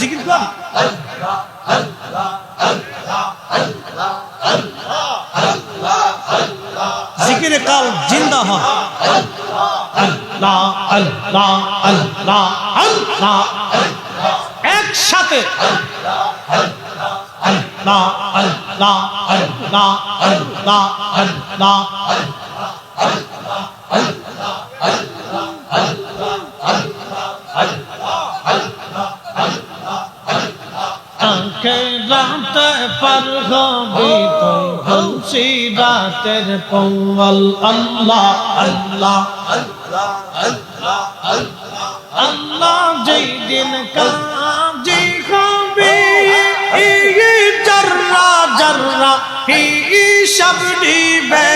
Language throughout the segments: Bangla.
জিকির কর জিকিরে কাল জিন্দা হয় আল্লাহ আল্লাহ আল্লাহ আল্লাহ একসাথে আল্লাহ আল্লাহ আল্লাহ আল্লাহ আল্লাহ রাতে পার হবি তুই খুশি রাতের পঙ্গল আল্লাহ আল্লাহ আল্লাহ যেই দিন কাজী হবে জর্রা জর্রা হিসাব নিবে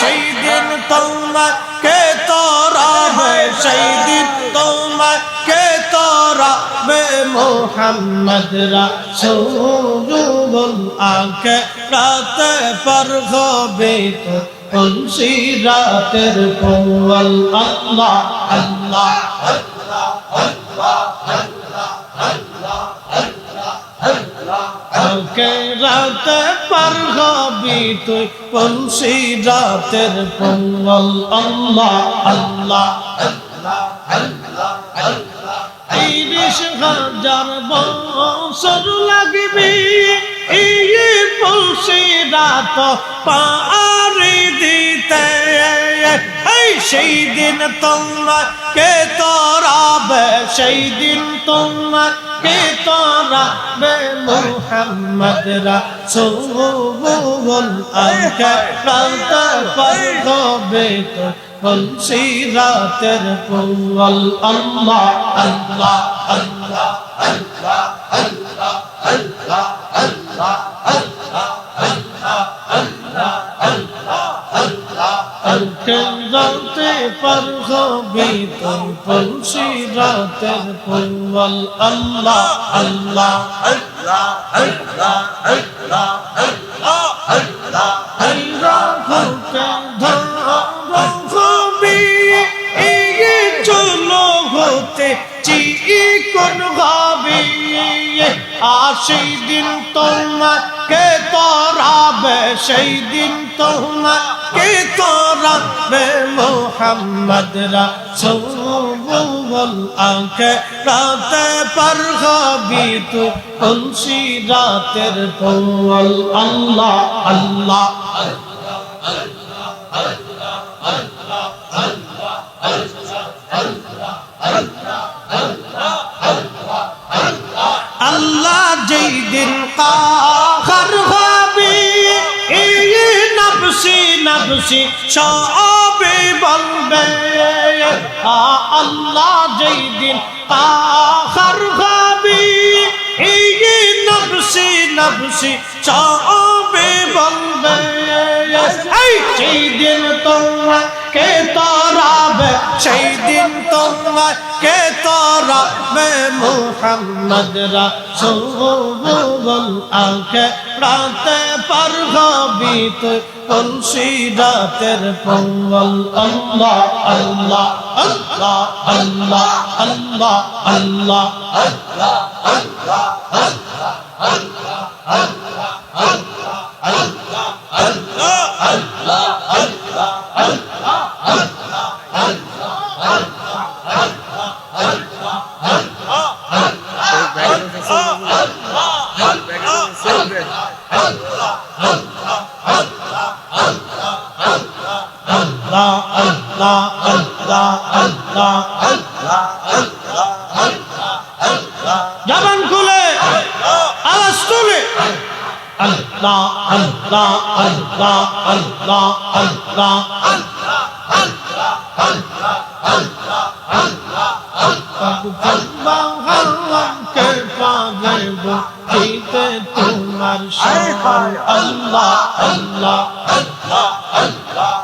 সেই দিন তোমাকে তোরাবে সেই দিন তোমাকে তোরাবে মোহাম্মদ রাসূলুল আকে রাতে পার হবে তো খুশি রাতের পঙ্গল আল্লাহ আল্লাহ আকে রাতে পার হবি তুই খুশি রাতের পঙ্গল আল্লাহ আল্লাহ 30,000 বছর লাগবে এই খুশি রাত পারি দিতে সেই দিন তোমাকে তোরাবে সেই দিন তোমাকে তোরাবে মুহাম্মদ রাসূলুল আকে রাতে পার হবে তো খুশি রাতের পঙ্গল আল্লাহ আল্লাহ আল্লাহ আল্লাহ আল্লাহ আল্লাহ আল্লাহ রাতে পার হবে তুই খুশি রাতের পঙ্গল আল্লাহ আল্লাহ আল্লাহ আল্লাহ আল্লাহ আল্লাহ আল্লাহ হতে ধরবে এই চলো হতে চিকন হবে সেই দিন তোমাকে তোরাবে সেই দিন তোমাকে তোরাবে মুহাম্মদ রাসূলুল আকে রাতে পার হবি তুই খুশি রাতের পঙ্গল আল্লাহ আল্লাহ আল্লাহ যেই দিন কাহার হবে এই নফসি নফসি সবে বলবে আল্লাহ যেই দিন কাহার হবে এই নফসি নফসি সবে বলবে সেই দিন তোমাকে তোরাবে সেই দিন তোমাকে তোরাবে মুহাম্মদ রাসূলুল আকে রাতে পার হবি তুই খুশি রাতের পঙ্গল আল্লাহ আল্লাহ আল্লাহ আল্লাহ আল্লাহ আল্লাহ আল্লাহ আল্লাহ আল্লাহ আল্লাহ জবান খুলে আওয়াজ তুলে আল্লাহ আল্লাহ আল্লাহ আল্লাহ আল্লাহ কে পাবে বুঝিতে তোমার শান আল্লাহ আল্লাহ আল্লাহ আল্লাহ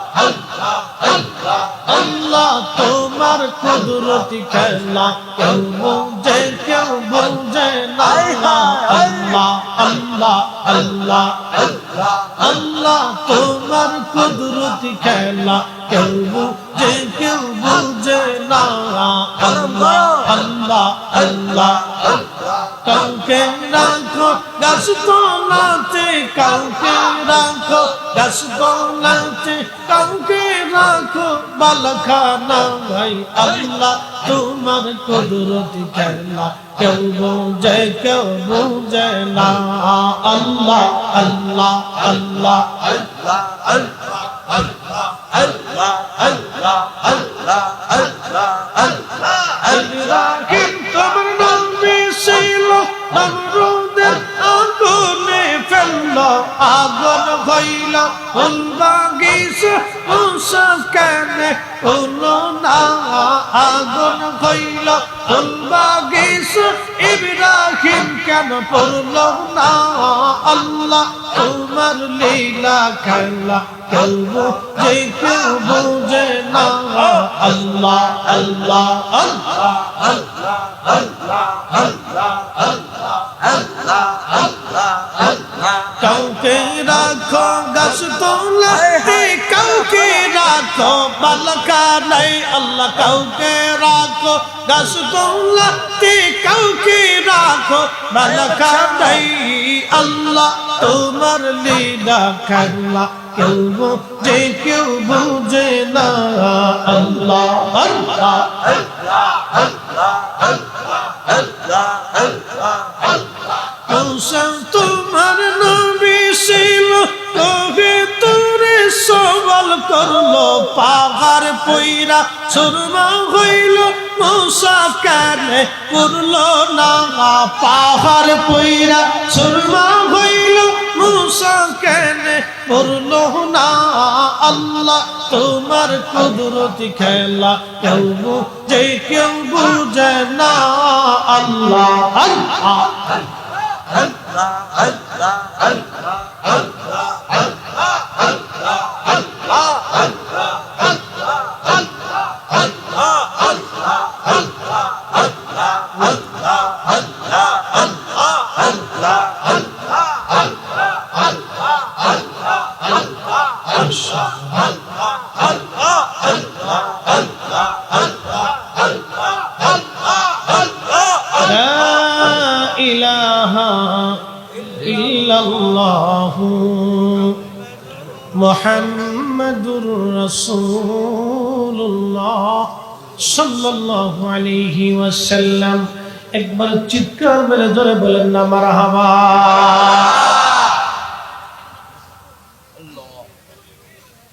আল্লাহ আল্লাহ তোমার কুদরতি খেলা কেউ বুঝে না আল্লাহ আল্লাহ আল্লাহ আল্লাহ তোমার কুদরতি খেলা কেউ বুঝে না আল্লাহ আল্লাহ আল্লাহ কাউকে রাখো গাছ তলাতে কাউকে রাখো গাছ তলাতে কাউকে রাখো বালখানা ভাই আল্লাহ তোমার কুদরতি খেলা কেউ বুঝে না আল্লাহ আল্লাহ আল্লাহ আল্লাহ আল্লাহ আল্লাহ আল্লাহ আল্লাহ আল্লাহ আল্লাহ আল্লাহ আল্লাহ তোমার নামে ছিল নমরুদের আগুনে ফেলল আগুন হইল ফুল বাগিচা মুসা কেনে হলো না আগুন হইল ফুল বাগিচা ইব্রাহিম কেন পড়ল না আল্লাহ তোমার লীলা খেলা কেউ বুঝে না আল্লাহ আল্লাহ আল্লাহ আল্লাহ আল্লাহ আল্লাহ আল্লাহ আল্লাহ আল্লাহ আল্লাহ কাউকে রাখো গাছ তলাতে কাউকে রাখো বালখানায় আল্লাহ কাউকে রাখো গাছ তলাতে কাউকে রাখো বালখানায় আল্লাহ তোমার লীলা খেলা কেউ বুঝে না আল্লাহ আল্লাহ আল্লাহ আল্লাহ আল্লাহ আল্লাহ আল্লাহ আল্লাহ তোমার নবী ছিল কবে তোরে সওয়াল করলো পাহাড় পইরা সুরমা হইল মুসা কানে পড়লো না পাহাড় পইরা সুরমা হইল মুসা কানে পড়লো না আল্লাহ তোমার কুদরতি খেলা কেউ বুঝে না আল্লাহ আল্লাহ আল্লাহ আল্লাহ আল্লাহ আল্লাহ আল্লাহ আল্লাহ আল্লাহ আল্লাহ মুহাম্মাদুর রাসূলুল্লাহ সাল্লাল্লাহু আলাইহি ওয়াসাল্লাম একবার চিৎকার মেরে ধরে বলেন না মারহাবা।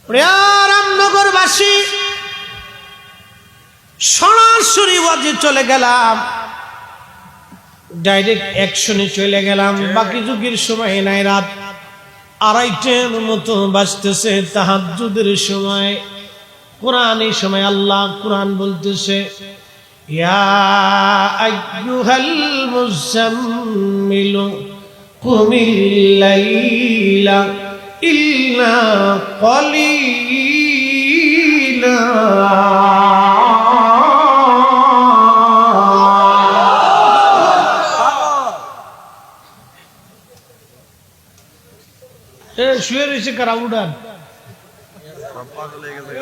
প্রিয় রামনগরবাসী সরাসরি ওয়াজে চলে গেলাম, ডাইরেক্ট অ্যাকশনে চলে গেলাম। বাকি যুগের সময় নাই, রাত 2:30টার মতো বাজতেছে, তাহাজ্জুদের সময়। কোরআনের সময় আল্লাহ কোরআন বলতেছে, ইয়া আইয়ুহাল মুজাম্মিলু কুমিল লাইলা ইল্লা কলিলা। শুয়ে রয়েছে কারা, উড়ান।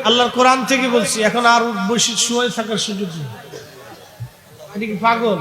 আল্লাহর কোরআন থেকে বলছি, এখন আর বসে শুয়ে থাকার সুযোগ নেই। এটা কি পাগল?